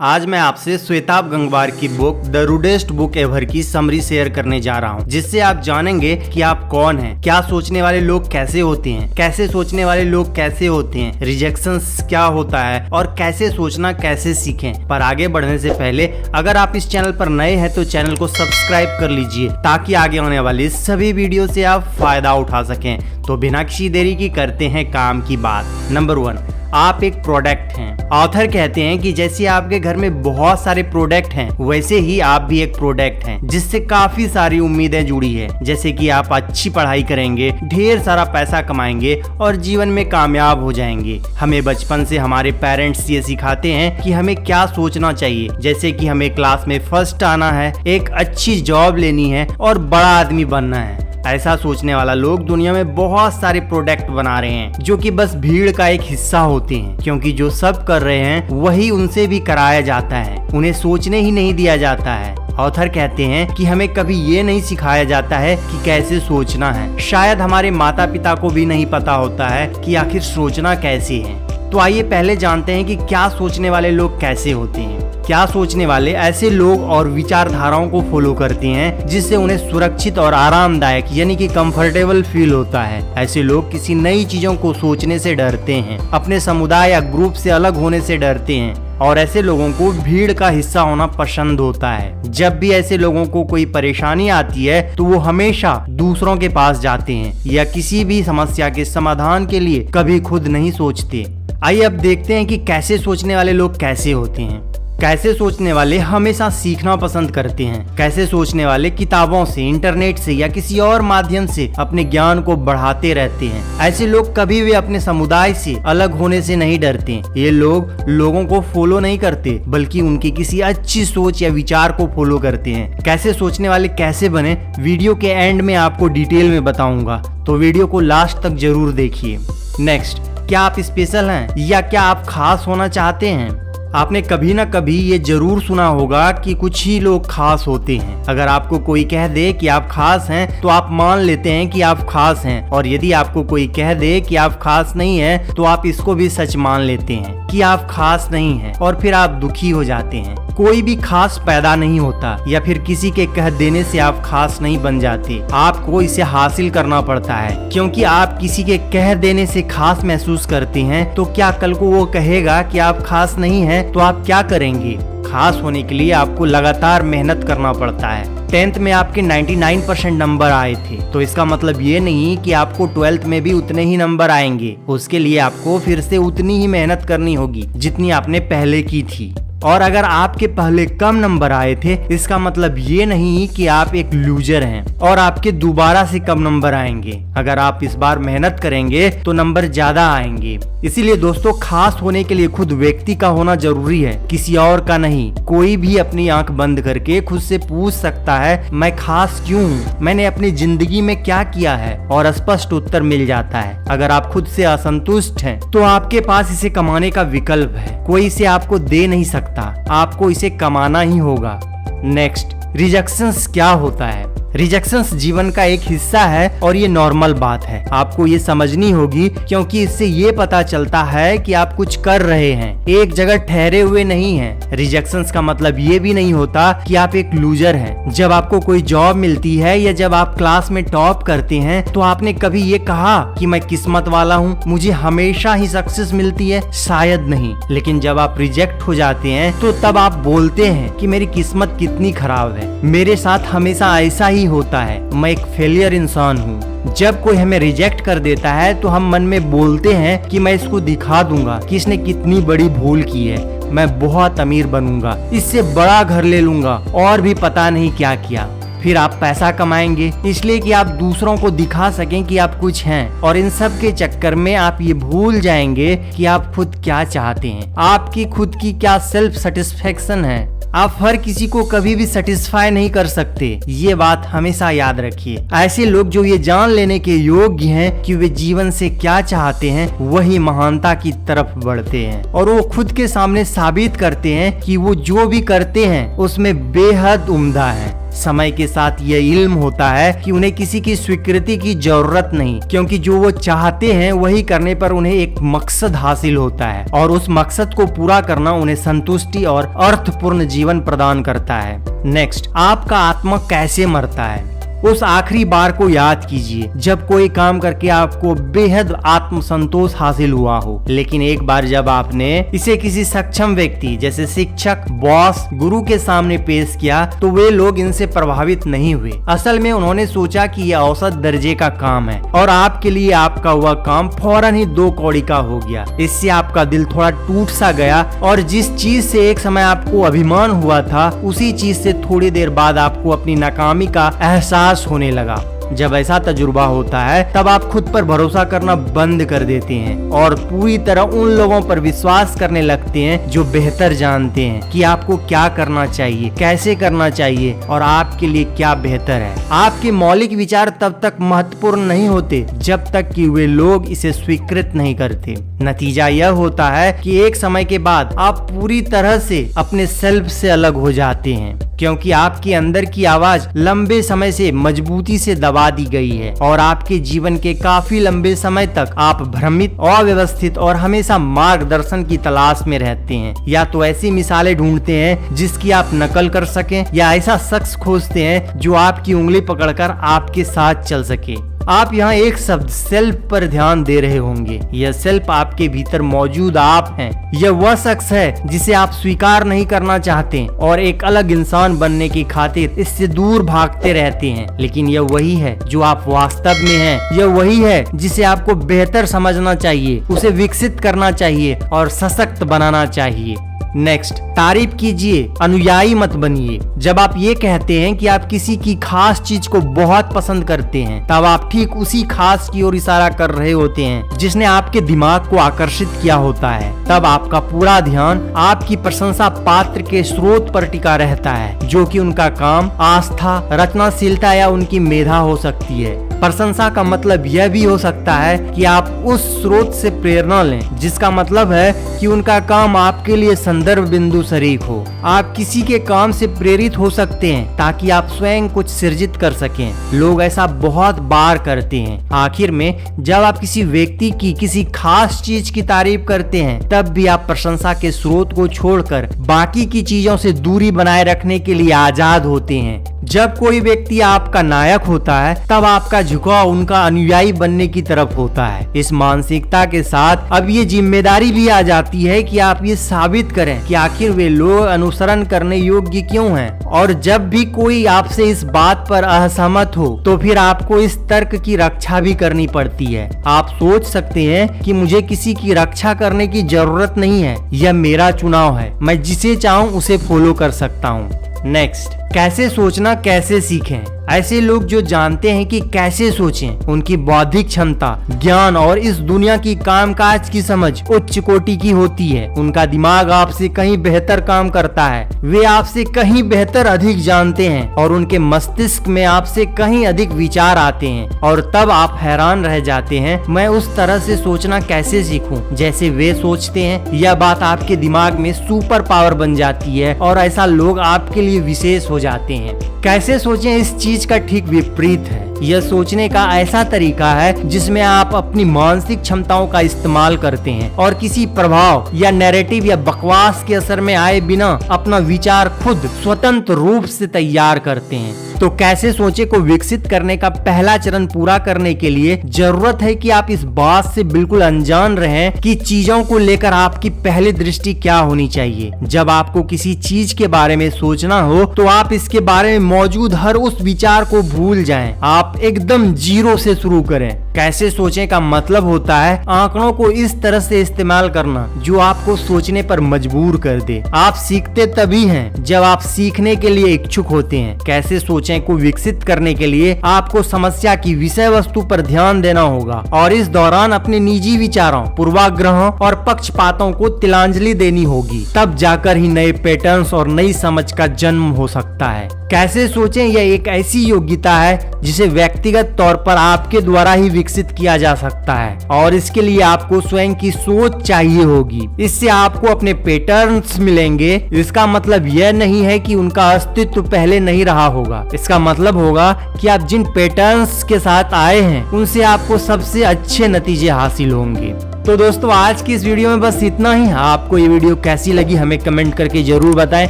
आज मैं आपसे श्वेताब गंगवार की book the rudest book ever की समरी शेयर करने जा रहा हूँ, जिससे आप जानेंगे कि आप कौन हैं, क्या सोचने वाले लोग कैसे होते हैं, कैसे सोचने वाले लोग कैसे होते हैं, रिजेक्शंस क्या होता है और कैसे सोचना कैसे सीखें। पर आगे बढ़ने से पहले अगर आप इस चैनल पर नए हैं तो चैनल को सब्सक्राइब कर लीजिए ताकि आगे आने वाली सभी वीडियो से आप फायदा उठा सकें। तो बिना किसी देरी की करते हैं काम की बात। नंबर 1, आप एक प्रोडक्ट हैं। ऑथर कहते हैं कि जैसे आपके घर में बहुत सारे प्रोडक्ट हैं, वैसे ही आप भी एक प्रोडक्ट हैं जिससे काफी सारी उम्मीदें जुड़ी है। जैसे कि आप अच्छी पढ़ाई करेंगे, ढेर सारा पैसा कमाएंगे और जीवन में कामयाब हो जाएंगे। हमें बचपन से हमारे पेरेंट्स ये सिखाते हैं कि हमें क्या सोचना चाहिए, जैसे कि हमें क्लास में फर्स्ट आना है, एक अच्छी जॉब लेनी है और बड़ा आदमी बनना है। ऐसा सोचने वाला लोग दुनिया में बहुत सारे प्रोडक्ट बना रहे हैं जो कि बस भीड़ का एक हिस्सा होते हैं, क्योंकि जो सब कर रहे हैं वही उनसे भी कराया जाता है, उन्हें सोचने ही नहीं दिया जाता है। ऑथर कहते हैं कि हमें कभी ये नहीं सिखाया जाता है कि कैसे सोचना है। शायद हमारे माता पिता को भी नहीं पता होता है कि आखिर सोचना कैसे है। तो आइए पहले जानते हैं कि क्या सोचने वाले लोग कैसे होते हैं। क्या सोचने वाले ऐसे लोग और विचारधाराओं को फॉलो करते हैं जिससे उन्हें सुरक्षित और आरामदायक यानी कि कंफर्टेबल फील होता है। ऐसे लोग किसी नई चीजों को सोचने से डरते हैं, अपने समुदाय या ग्रुप से अलग होने से डरते हैं और ऐसे लोगों को भीड़ का हिस्सा होना पसंद होता है। जब भी ऐसे लोगों को कोई परेशानी आती है तो वो हमेशा दूसरों के पास जाते हैं या किसी भी समस्या के समाधान के लिए कभी खुद नहीं सोचते। आइए अब देखते हैं कि कैसे सोचने वाले लोग कैसे होते हैं। कैसे सोचने वाले हमेशा सीखना पसंद करते हैं। कैसे सोचने वाले किताबों से, इंटरनेट से या किसी और माध्यम से अपने ज्ञान को बढ़ाते रहते हैं। ऐसे लोग कभी भी अपने समुदाय से अलग होने से नहीं डरते। ये लोग लोगों को फॉलो नहीं करते बल्कि उनकी किसी अच्छी सोच या विचार को फॉलो करते हैं। कैसे सोचने वाले कैसे बने, वीडियो के एंड में आपको डिटेल में बताऊंगा, तो वीडियो को लास्ट तक जरूर देखिए। नेक्स्ट, क्या आप स्पेशल हैं या क्या आप खास होना चाहते हैं? आपने कभी ना कभी ये जरूर सुना होगा कि कुछ ही लोग खास होते हैं। अगर आपको कोई कह दे कि आप खास हैं तो आप मान लेते हैं कि आप खास हैं, और यदि आपको कोई कह दे कि आप खास नहीं हैं तो आप इसको भी सच मान लेते हैं कि आप खास नहीं हैं, और फिर आप दुखी हो जाते हैं। कोई भी खास पैदा नहीं होता या फिर किसी के कह देने से आप खास नहीं बन जाते। आपको इसे हासिल करना पड़ता है, क्योंकि आप किसी के कह देने से खास महसूस करते हैं तो क्या कल को वो कहेगा कि आप खास नहीं हैं तो आप क्या करेंगे? खास होने के लिए आपको लगातार मेहनत करना पड़ता है। 10th में आपके 99% नंबर आए थे तो इसका मतलब ये नहीं कि आपको 12th में भी उतने ही नंबर आएंगे। उसके लिए आपको फिर से उतनी ही मेहनत करनी होगी जितनी आपने पहले की थी। और अगर आपके पहले कम नंबर आए थे इसका मतलब ये नहीं कि आप एक लूजर हैं और आपके दोबारा से कम नंबर आएंगे। अगर आप इस बार मेहनत करेंगे तो नंबर ज्यादा आएंगे। इसीलिए दोस्तों, खास होने के लिए खुद व्यक्ति का होना जरूरी है, किसी और का नहीं। कोई भी अपनी आंख बंद करके खुद से पूछ सकता है, मैं खास क्यों हूँ, मैंने अपनी जिंदगी में क्या किया है, और स्पष्ट उत्तर मिल जाता है। अगर आप खुद से असंतुष्ट हैं तो आपके पास इसे कमाने का विकल्प है। कोई इसे आपको दे नहीं सकता, आपको इसे कमाना ही होगा। नेक्स्ट, रिजेक्शंस क्या होता है? रिजेक्शंस जीवन का एक हिस्सा है और ये नॉर्मल बात है। आपको ये समझनी होगी, क्योंकि इससे ये पता चलता है कि आप कुछ कर रहे हैं, एक जगह ठहरे हुए नहीं हैं। रिजेक्शंस का मतलब ये भी नहीं होता कि आप एक लूजर हैं। जब आपको कोई जॉब मिलती है या जब आप क्लास में टॉप करते हैं तो आपने कभी ये कहा कि मैं किस्मत वाला हूँ, मुझे हमेशा ही सक्सेस मिलती है? शायद नहीं। लेकिन जब आप रिजेक्ट हो जाते हैं तो तब आप बोलते हैं कि मेरी किस्मत कितनी खराब है, मेरे साथ हमेशा ऐसा ही होता है, मैं एक फेलियर इंसान हूँ। जब कोई हमें रिजेक्ट कर देता है तो हम मन में बोलते हैं कि मैं इसको दिखा दूंगा कि इसने कितनी बड़ी भूल की है, मैं बहुत अमीर बनूंगा, इससे बड़ा घर ले लूंगा और भी पता नहीं क्या किया। फिर आप पैसा कमाएंगे इसलिए कि आप दूसरों को दिखा सकें कि आप कुछ हैं, और इन सब के चक्कर में आप ये भूल जाएंगे कि आप खुद क्या चाहते हैं, आपकी खुद की क्या सेल्फ सेटिस्फेक्शन है। आप हर किसी को कभी भी सेटिस्फाई नहीं कर सकते, ये बात हमेशा याद रखिए। ऐसे लोग जो ये जान लेने के योग्य हैं कि वे जीवन से क्या चाहते हैं, वही महानता की तरफ बढ़ते हैं, और वो खुद के सामने साबित करते हैं कि वो जो भी करते हैं उसमें बेहद उम्दा है। समय के साथ यह इल्म होता है कि उन्हें किसी की स्वीकृति की जरूरत नहीं, क्योंकि जो वो चाहते हैं वही करने पर उन्हें एक मकसद हासिल होता है और उस मकसद को पूरा करना उन्हें संतुष्टि और अर्थपूर्ण जीवन प्रदान करता है। नेक्स्ट, आपका आत्मा कैसे मरता है? उस आखिरी बार को याद कीजिए जब कोई काम करके आपको बेहद आत्मसंतोष हासिल हुआ हो, लेकिन एक बार जब आपने इसे किसी सक्षम व्यक्ति जैसे शिक्षक, बॉस, गुरु के सामने पेश किया तो वे लोग इनसे प्रभावित नहीं हुए। असल में उन्होंने सोचा कि यह औसत दर्जे का काम है और आपके लिए आपका वह काम फौरन ही 2 कौड़ी का हो गया। इससे आपका दिल थोड़ा टूट सा गया और जिस चीज से एक समय आपको अभिमान हुआ था उसी चीज से थोड़ी देर बाद आपको अपनी नाकामी का एहसास होने लगा। जब ऐसा तजुर्बा होता है तब आप खुद पर भरोसा करना बंद कर देते हैं और पूरी तरह उन लोगों पर विश्वास करने लगते हैं जो बेहतर जानते हैं कि आपको क्या करना चाहिए, कैसे करना चाहिए और आपके लिए क्या बेहतर है। आपके मौलिक विचार तब तक महत्वपूर्ण नहीं होते जब तक कि वे लोग इसे स्वीकृत नहीं करते। नतीजा यह होता है कि एक समय के बाद आप पूरी तरह से अपने सेल्फ से अलग हो जाते हैं, क्योंकि आपके अंदर की आवाज लंबे समय से मजबूती से दबा दी गई है और आपके जीवन के काफी लंबे समय तक आप भ्रमित, अव्यवस्थित और हमेशा मार्गदर्शन की तलाश में रहते हैं। या तो ऐसी मिसालें ढूंढते हैं जिसकी आप नकल कर सकें या ऐसा शख्स खोजते हैं जो आपकी उंगली पकड़कर आपके साथ चल सके। आप यहाँ एक शब्द सेल्फ पर ध्यान दे रहे होंगे। यह सेल्फ आपके भीतर मौजूद आप हैं। यह वह शख्स है जिसे आप स्वीकार नहीं करना चाहते और एक अलग इंसान बनने की खातिर इससे दूर भागते रहते हैं, लेकिन यह वही है जो आप वास्तव में हैं। यह वही है जिसे आपको बेहतर समझना चाहिए, उसे विकसित करना चाहिए और सशक्त बनाना चाहिए। नेक्स्ट, तारीफ कीजिए, अनुयायी मत बनिए। जब आप ये कहते हैं कि आप किसी की खास चीज को बहुत पसंद करते हैं तब आप ठीक उसी खास की ओर इशारा कर रहे होते हैं जिसने आपके दिमाग को आकर्षित किया होता है। तब आपका पूरा ध्यान आपकी प्रशंसा पात्र के स्रोत पर टिका रहता है, जो कि उनका काम, आस्था, रचनाशीलता या उनकी मेधा हो सकती है। प्रशंसा का मतलब यह भी हो सकता है कि आप उस स्रोत से प्रेरणा लें, जिसका मतलब है कि उनका काम आपके लिए संदर्भ बिंदु शरीक हो। आप किसी के काम से प्रेरित हो सकते हैं ताकि आप स्वयं कुछ सृजित कर सकें। लोग ऐसा बहुत बार करते हैं। आखिर में जब आप किसी व्यक्ति की किसी खास चीज की तारीफ करते हैं तब भी आप प्रशंसा के स्रोत को छोड़कर बाकी की चीजों से दूरी बनाए रखने के लिए आजाद होते हैं। जब कोई व्यक्ति आपका नायक होता है तब आपका झुकाव उनका अनुयायी बनने की तरफ होता है। इस मानसिकता के साथ अब ये जिम्मेदारी भी आ जाती है कि आप ये साबित करें कि आखिर वे लोग अनुसरण करने योग्य क्यों हैं। और जब भी कोई आपसे इस बात पर असहमत हो तो फिर आपको इस तर्क की रक्षा भी करनी पड़ती है। आप सोच सकते हैं कि मुझे किसी की रक्षा करने की जरूरत नहीं है, यह मेरा चुनाव है, मैं जिसे चाहूँ उसे फॉलो कर सकता हूँ। नेक्स्ट, कैसे सोचना कैसे सीखें। ऐसे लोग जो जानते हैं कि कैसे सोचें, उनकी बौद्धिक क्षमता, ज्ञान और इस दुनिया की कामकाज की समझ उच्च कोटि की होती है। उनका दिमाग आपसे कहीं बेहतर काम करता है, वे आपसे कहीं बेहतर अधिक जानते हैं और उनके मस्तिष्क में आपसे कहीं अधिक विचार आते हैं। और तब आप हैरान रह जाते हैं, मैं उस तरह से सोचना कैसे सीखूं जैसे वे सोचते हैं। यह बात आपके दिमाग में सुपर पावर बन जाती है और ऐसा लोग आपके लिए विशेष हो जाते हैं। कैसे सोचें इस चीज का ठीक विपरीत है। यह सोचने का ऐसा तरीका है जिसमें आप अपनी मानसिक क्षमताओं का इस्तेमाल करते हैं और किसी प्रभाव या नैरेटिव या बकवास के असर में आए बिना अपना विचार खुद स्वतंत्र रूप से तैयार करते हैं। तो कैसे सोचे को विकसित करने का पहला चरण पूरा करने के लिए जरूरत है कि आप इस बात से बिल्कुल अनजान रहें कि चीजों को लेकर आपकी पहली दृष्टि क्या होनी चाहिए। जब आपको किसी चीज के बारे में सोचना हो तो आप इसके बारे में मौजूद हर उस विचार को भूल जाएं। आप एकदम जीरो से शुरू करें। कैसे सोचें का मतलब होता है आंकड़ों को इस तरह से इस्तेमाल करना जो आपको सोचने पर मजबूर कर दे। आप सीखते तभी हैं जब आप सीखने के लिए इच्छुक होते हैं। कैसे सोचें को विकसित करने के लिए आपको समस्या की विषय वस्तु पर ध्यान देना होगा और इस दौरान अपने निजी विचारों, पूर्वाग्रहों और पक्षपातों को तिलांजलि देनी होगी। तब जाकर ही नए पैटर्न्स और नई समझ का जन्म हो सकता है। कैसे सोचें यह एक ऐसी योग्यता है जिसे व्यक्तिगत तौर पर आपके द्वारा ही विकसित किया जा सकता है, और इसके लिए आपको स्वयं की सोच चाहिए होगी। इससे आपको अपने पैटर्न्स मिलेंगे। इसका मतलब यह नहीं है कि उनका अस्तित्व पहले नहीं रहा होगा। इसका मतलब होगा कि आप जिन पैटर्न्स के साथ आए हैं उनसे आपको सबसे अच्छे नतीजे हासिल होंगे। तो दोस्तों, आज की इस वीडियो में बस इतना ही। आपको ये वीडियो कैसी लगी हमें कमेंट करके जरूर बताएं।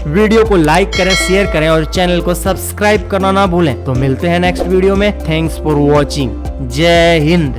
वीडियो को लाइक करें, शेयर करें और चैनल को सब्सक्राइब करना ना भूलें। तो मिलते हैं नेक्स्ट वीडियो में। Thanks for watching. जय हिंद।